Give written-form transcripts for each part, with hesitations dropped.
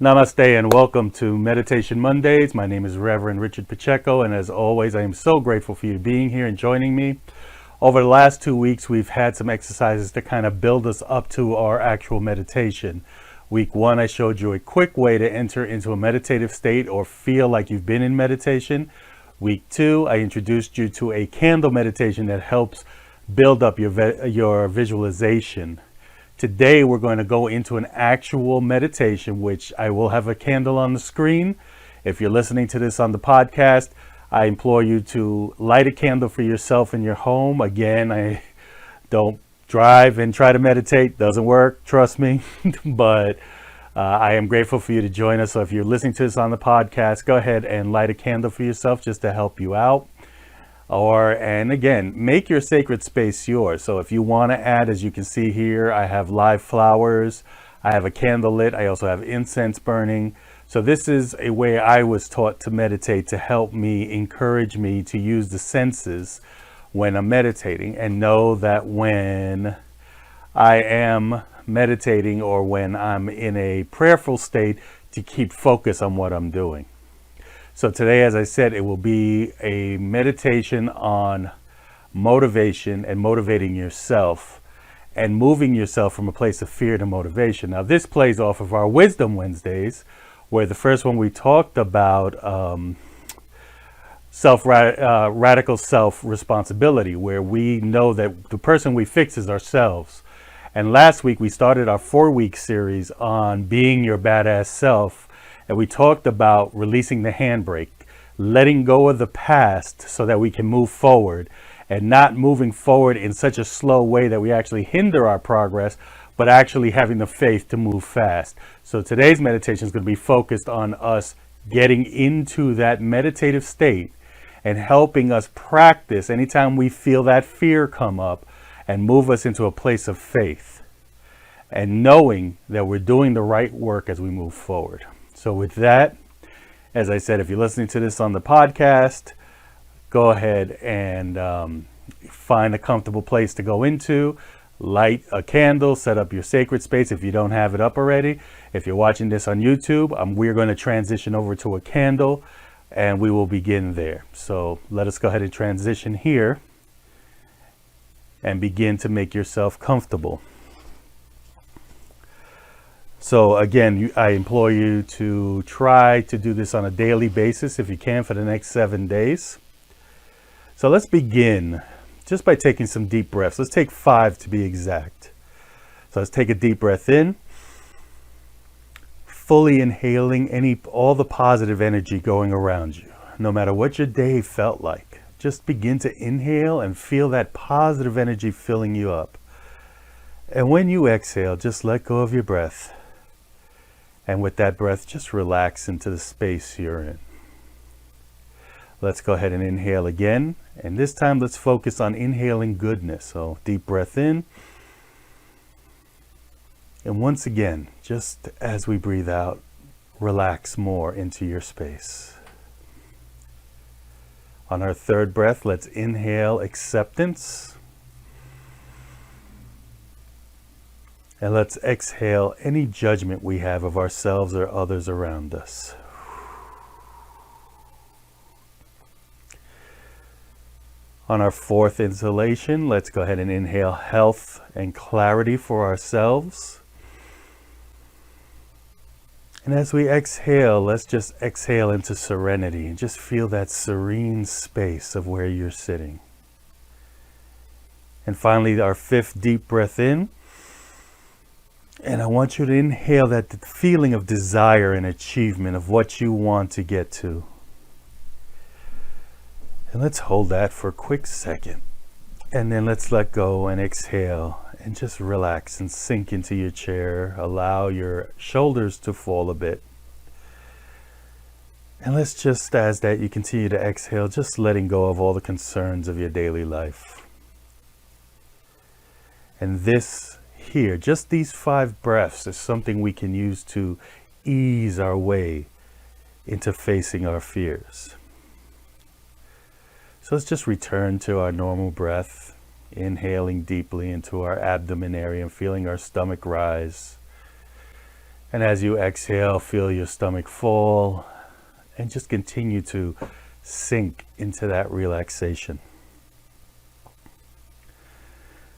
Namaste and welcome to Meditation Mondays. My name is Reverend Richard Pacheco, and as always, I am so grateful for you being here and joining me. Over the last 2 weeks, we've had some exercises to kind of build us up to our actual meditation. Week 1, I showed you a quick way to enter into a meditative state or feel like you've been in meditation. Week 2, I introduced you to a candle meditation that helps build up your visualization. Today we're going to go into an actual meditation, which I will have a candle on the screen. If you're listening to this on the podcast, I implore you to light a candle for yourself in your home. Again, I don't drive and try to meditate. Doesn't work, trust me. But I am grateful for you to join us. So if you're listening to this on the podcast, go ahead and light a candle for yourself just to help you out. And again, make your sacred space yours. So if you want to add, as you can see here, I have live flowers, I have a candle lit, I also have incense burning. So this is a way I was taught to meditate to help me, encourage me to use the senses when I'm meditating, and know that when I am meditating or when I'm in a prayerful state, to keep focus on what I'm doing. So today, as I said, it will be a meditation on motivation and motivating yourself and moving yourself from a place of fear to motivation. Now, this plays off of our Wisdom Wednesdays, where the first one we talked about radical self-responsibility, where we know that the person we fix is ourselves. And last week, we started our 4-week series on being your badass self. And we talked about releasing the handbrake, letting go of the past so that we can move forward, and not moving forward in such a slow way that we actually hinder our progress, but actually having the faith to move fast. So today's meditation is going to be focused on us getting into that meditative state and helping us practice anytime we feel that fear come up and move us into a place of faith and knowing that we're doing the right work as we move forward. So with that, as I said, if you're listening to this on the podcast, go ahead and find a comfortable place to go into, light a candle, set up your sacred space if you don't have it up already. If you're watching this on YouTube, we're going to transition over to a candle and we will begin there. So let us go ahead and transition here and begin to make yourself comfortable. So again, I implore you to try to do this on a daily basis if you can for the next 7 days. So let's begin just by taking some deep breaths. Let's take 5 to be exact. So let's take a deep breath in, fully inhaling all the positive energy going around you. No matter what your day felt like, just begin to inhale and feel that positive energy filling you up. And when you exhale, just let go of your breath. And with that breath, just relax into the space you're in. Let's go ahead and inhale again. And this time, let's focus on inhaling goodness. So deep breath in. And once again, just as we breathe out, relax more into your space. On our third breath, let's inhale acceptance. And let's exhale any judgment we have of ourselves or others around us. On our fourth inhalation, let's go ahead and inhale health and clarity for ourselves. And as we exhale, let's just exhale into serenity and just feel that serene space of where you're sitting. And finally, our fifth deep breath in. And I want you to inhale that feeling of desire and achievement of what you want to get to. And let's hold that for a quick second. And then let's let go and exhale and just relax and sink into your chair. Allow your shoulders to fall a bit. And let's just, as that you continue to exhale, just letting go of all the concerns of your daily life. And this here, just these 5 breaths is something we can use to ease our way into facing our fears. So let's just return to our normal breath, inhaling deeply into our abdomen area and feeling our stomach rise. And as you exhale, feel your stomach fall and just continue to sink into that relaxation.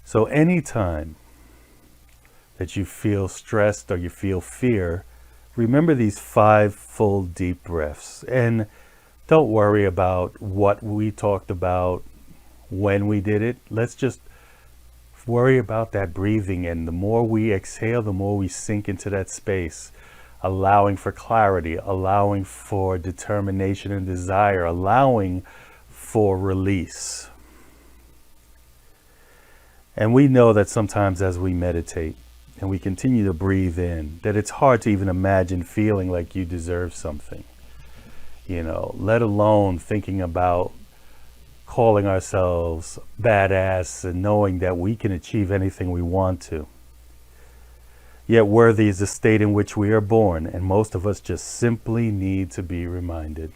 So anytime that you feel stressed or you feel fear, remember these 5 full deep breaths. And don't worry about what we talked about when we did it. Let's just worry about that breathing. And the more we exhale, the more we sink into that space, allowing for clarity, allowing for determination and desire, allowing for release. And we know that sometimes as we meditate and we continue to breathe in, that it's hard to even imagine feeling like you deserve something, let alone thinking about calling ourselves badass and knowing that we can achieve anything we want to. Yet worthy is the state in which we are born, and most of us just simply need to be reminded.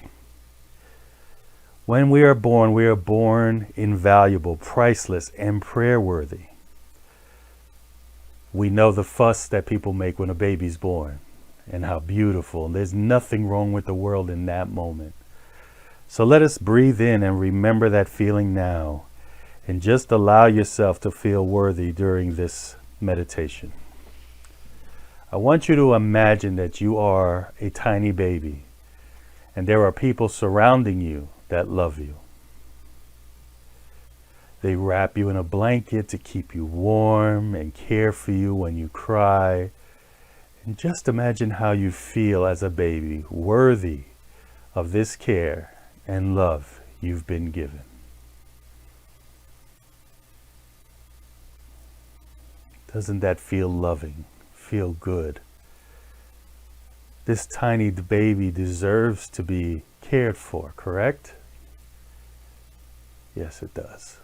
When we are born invaluable, priceless, and prayer-worthy. We know the fuss that people make when a baby's born and how beautiful. There's nothing wrong with the world in that moment. So let us breathe in and remember that feeling now, and just allow yourself to feel worthy during this meditation. I want you to imagine that you are a tiny baby and there are people surrounding you that love you. They wrap you in a blanket to keep you warm and care for you when you cry. And just imagine how you feel as a baby, worthy of this care and love you've been given. Doesn't that feel loving, feel good? This tiny baby deserves to be cared for, correct? Yes, it does.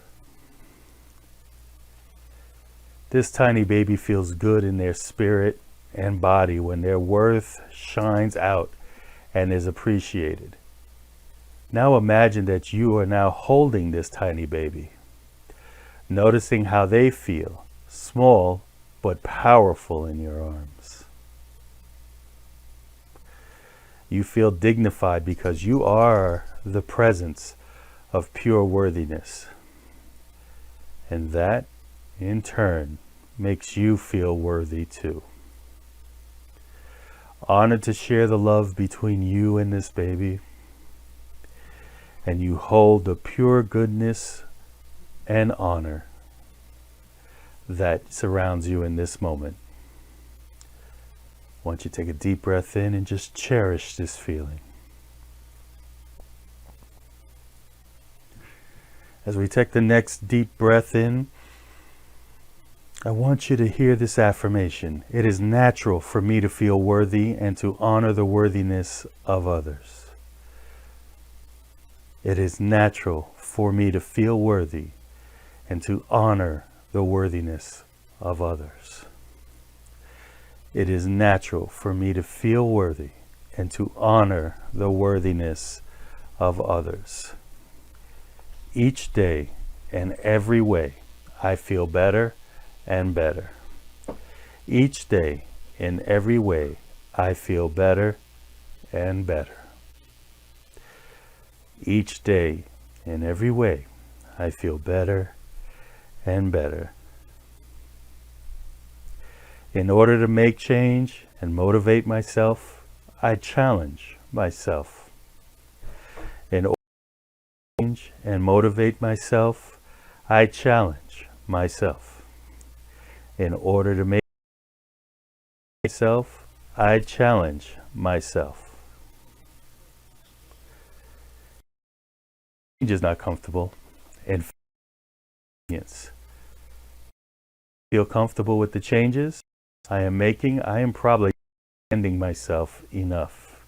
This tiny baby feels good in their spirit and body when their worth shines out and is appreciated. Now imagine that you are now holding this tiny baby, noticing how they feel, small but powerful in your arms. You feel dignified because you are the presence of pure worthiness. And that, in turn, makes you feel worthy too. Honored to share the love between you and this baby. And you hold the pure goodness and honor that surrounds you in this moment. I want you to take a deep breath in and just cherish this feeling. As we take the next deep breath in, I want you to hear this affirmation. It is natural for me to feel worthy and to honor the worthiness of others. It is natural for me to feel worthy and to honor the worthiness of others. It is natural for me to feel worthy and to honor the worthiness of others. Each day and every way, I feel better and better. Each day in every way, I feel better and better. Each day in every way, I feel better and better. In order to make change and motivate myself, I challenge myself. In order to change and motivate myself, I challenge myself. In order to make myself, I challenge myself. Change is not comfortable and convenience. Feel comfortable with the changes I am making, I am probably extending myself enough.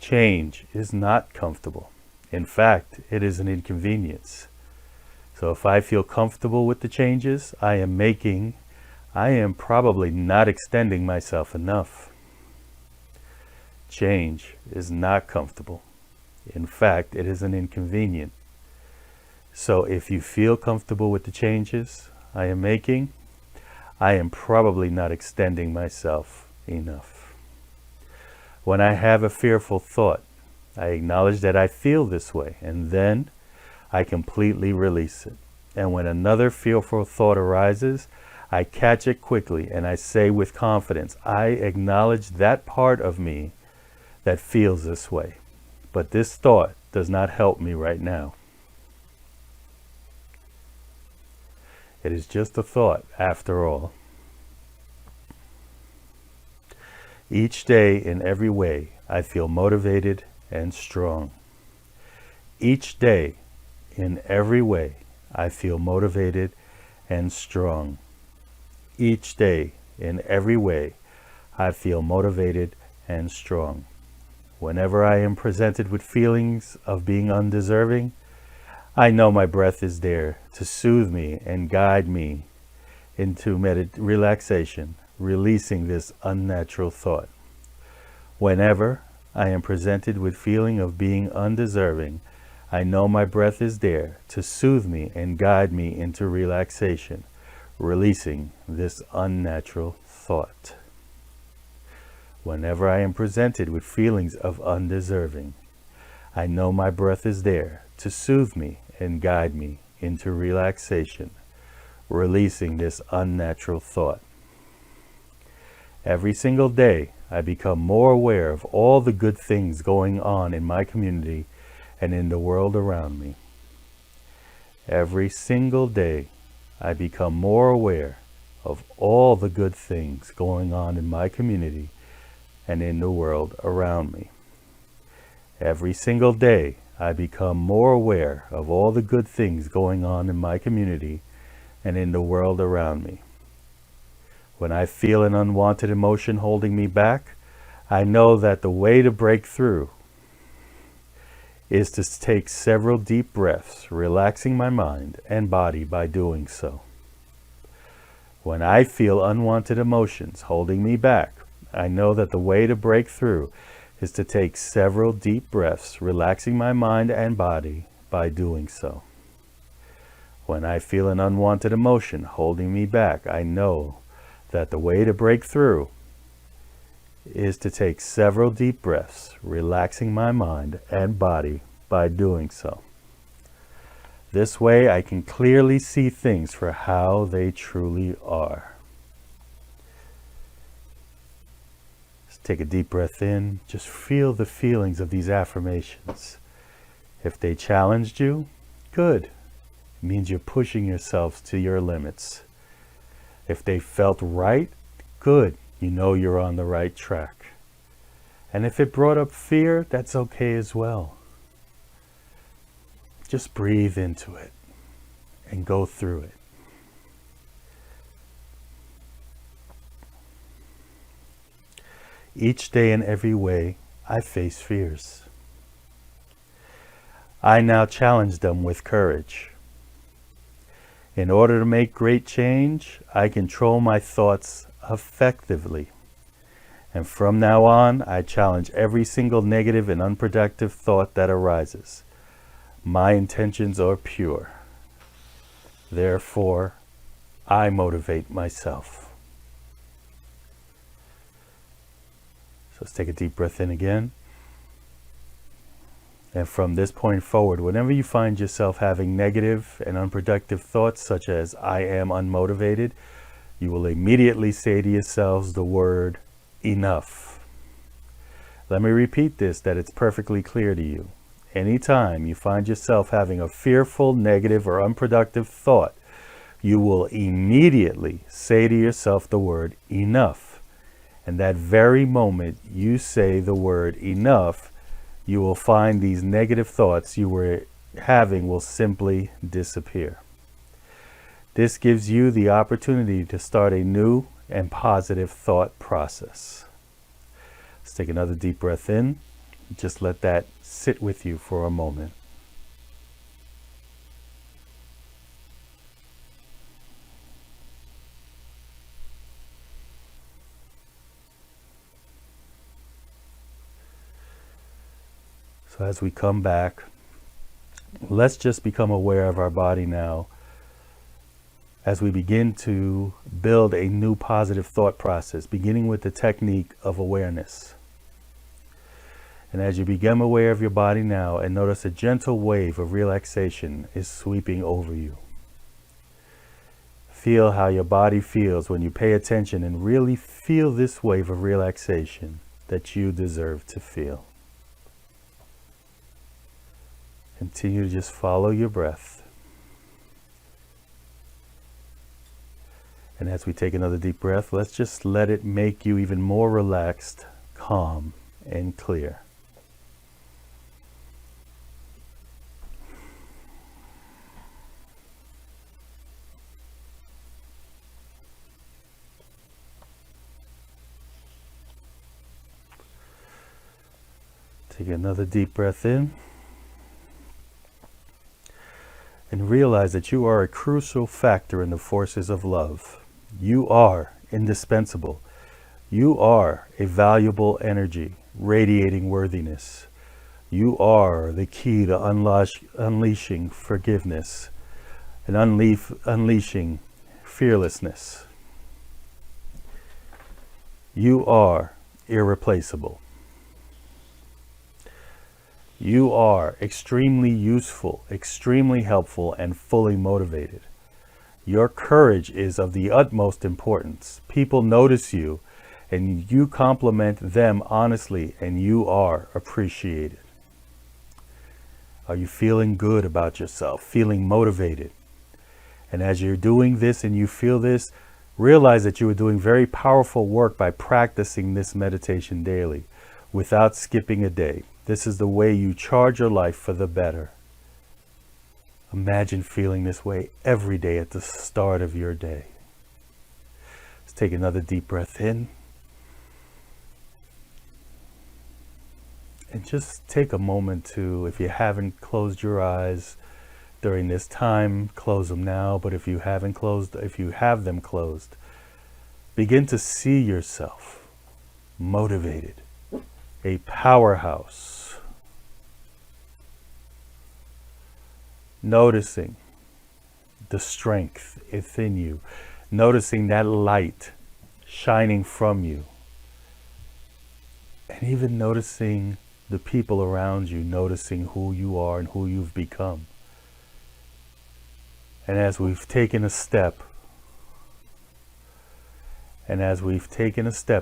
Change is not comfortable. In fact, it is an inconvenience. So if I feel comfortable with the changes I am making, I am probably not extending myself enough. Change is not comfortable. In fact, it is an inconvenience. So if you feel comfortable with the changes I am making, I am probably not extending myself enough. When I have a fearful thought, I acknowledge that I feel this way, and then I completely release it. And when another fearful thought arises, I catch it quickly and I say with confidence, I acknowledge that part of me that feels this way. But this thought does not help me right now. It is just a thought after all. Each day in every way, I feel motivated and strong. Each day in every way, I feel motivated and strong. Each day in every way, I feel motivated and strong. Whenever I am presented with feelings of being undeserving, I know my breath is there to soothe me and guide me into relaxation, releasing this unnatural thought. Whenever I am presented with feeling of being undeserving, I know my breath is there to soothe me and guide me into relaxation, releasing this unnatural thought. Whenever I am presented with feelings of undeserving, I know my breath is there to soothe me and guide me into relaxation, releasing this unnatural thought. Every single day, I become more aware of all the good things going on in my community and in the world around me. Every single day, I become more aware of all the good things going on in my community and in the world around me. Every single day, I become more aware of all the good things going on in my community and in the world around me. When I feel an unwanted emotion holding me back, I know that the way to break through is to take several deep breaths, relaxing my mind and body by doing so. When I feel unwanted emotions holding me back, I know that the way to break through is to take several deep breaths, relaxing my mind and body by doing so. When I feel an unwanted emotion holding me back, I know that the way to break through is to take several deep breaths, relaxing my mind and body by doing so. This way I can clearly see things for how they truly are. Just take a deep breath in. Just feel the feelings of these affirmations. If they challenged you, good. It means you're pushing yourselves to your limits. If they felt right, good. You know you're on the right track. And if it brought up fear, that's okay as well. Just breathe into it and go through it. Each day in every way, I face fears. I now challenge them with courage. In order to make great change, I control my thoughts effectively. And from now on, I challenge every single negative and unproductive thought that arises. My intentions are pure. Therefore, I motivate myself. So let's take a deep breath in again. And from this point forward, whenever you find yourself having negative and unproductive thoughts, such as I am unmotivated, you will immediately say to yourselves the word enough. Let me repeat this, that it's perfectly clear to you. Anytime you find yourself having a fearful, negative, or unproductive thought, you will immediately say to yourself the word enough. And that very moment you say the word enough, you will find these negative thoughts you were having will simply disappear. This gives you the opportunity to start a new and positive thought process. Let's take another deep breath in. Just let that sit with you for a moment. So as we come back, let's just become aware of our body now as we begin to build a new positive thought process, beginning with the technique of awareness. And as you become aware of your body now, and notice a gentle wave of relaxation is sweeping over you. Feel how your body feels when you pay attention and really feel this wave of relaxation that you deserve to feel. Continue to just follow your breath. And as we take another deep breath, let's just let it make you even more relaxed, calm, and clear. Take another deep breath in. And realize that you are a crucial factor in the forces of love. You are indispensable. You are a valuable energy, radiating worthiness. You are the key to unleashing forgiveness and unleashing fearlessness. You are irreplaceable. You are extremely useful, extremely helpful, and fully motivated. Your courage is of the utmost importance. People notice you, and you compliment them honestly, and you are appreciated. Are you feeling good about yourself, feeling motivated? And as you're doing this and you feel this, realize that you are doing very powerful work by practicing this meditation daily without skipping a day. This is the way you charge your life for the better. Imagine feeling this way every day at the start of your day. Let's take another deep breath in. And just take a moment to, if you haven't closed your eyes during this time, close them now. But if you have them closed, begin to see yourself motivated, a powerhouse. Noticing the strength within you, noticing that light shining from you, and even noticing the people around you, noticing who you are and who you've become. And as we've taken a step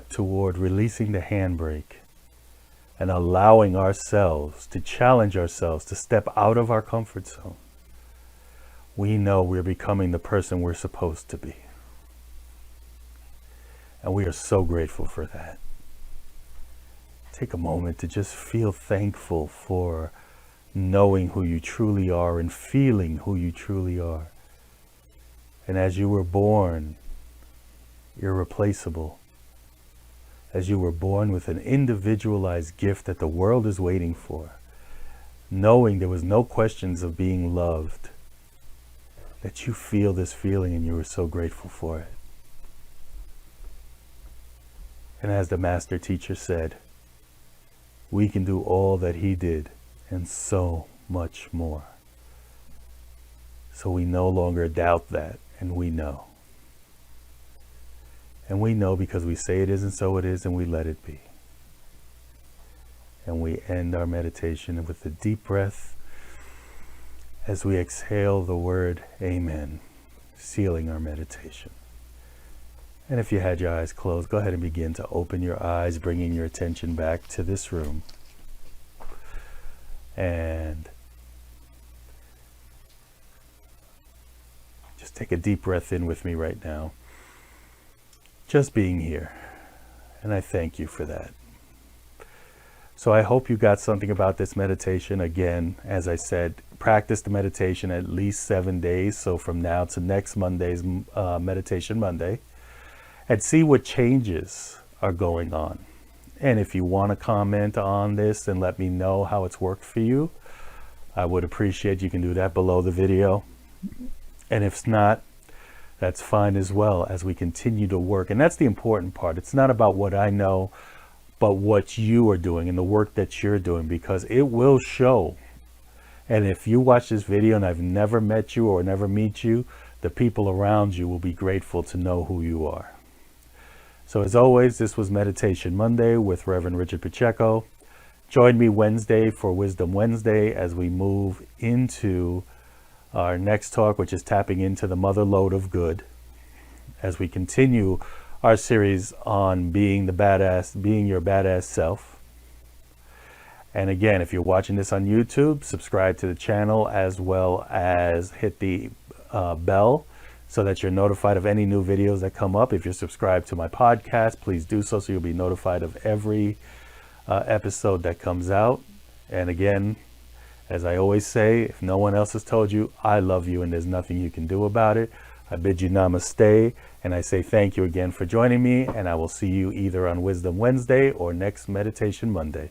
toward releasing the handbrake and allowing ourselves to challenge ourselves to step out of our comfort zone, we know we're becoming the person we're supposed to be. And we are so grateful for that. Take a moment to just feel thankful for knowing who you truly are and feeling who you truly are. And as you were born irreplaceable, as you were born with an individualized gift that the world is waiting for, knowing there was no questions of being loved, that you feel this feeling and you are so grateful for it. And as the master teacher said, we can do all that he did and so much more. So we no longer doubt that, and we know. And we know because we say it is and so it is, and we let it be. And we end our meditation with a deep breath as we exhale the word Amen, sealing our meditation. And if you had your eyes closed, go ahead and begin to open your eyes, bringing your attention back to this room. And just take a deep breath in with me right now. Just being here. And I thank you for that. So I hope you got something about this meditation. Again, as I said, practice the meditation at least 7 days. So from now to next Monday's Meditation Monday. And see what changes are going on. And if you want to comment on this and let me know how it's worked for you, I would appreciate you can do that below the video. And if not, that's fine as well, as we continue to work. And that's the important part. It's not about what I know, but what you are doing and the work that you're doing, because it will show. And if you watch this video and I've never met you or never meet you, the people around you will be grateful to know who you are. So as always, this was Meditation Monday with Reverend Richard Pacheco. Join me Wednesday for Wisdom Wednesday as we move into our next talk, which is tapping into the mother lode of good, as we continue our series on being your badass self. And again, if you're watching this on YouTube, subscribe to the channel as well as hit the bell so that you're notified of any new videos that come up. If you're subscribed to my podcast, please do so you'll be notified of every episode that comes out. And again, as I always say, if no one else has told you, I love you and there's nothing you can do about it. I bid you namaste, and I say thank you again for joining me, and I will see you either on Wisdom Wednesday or next Meditation Monday.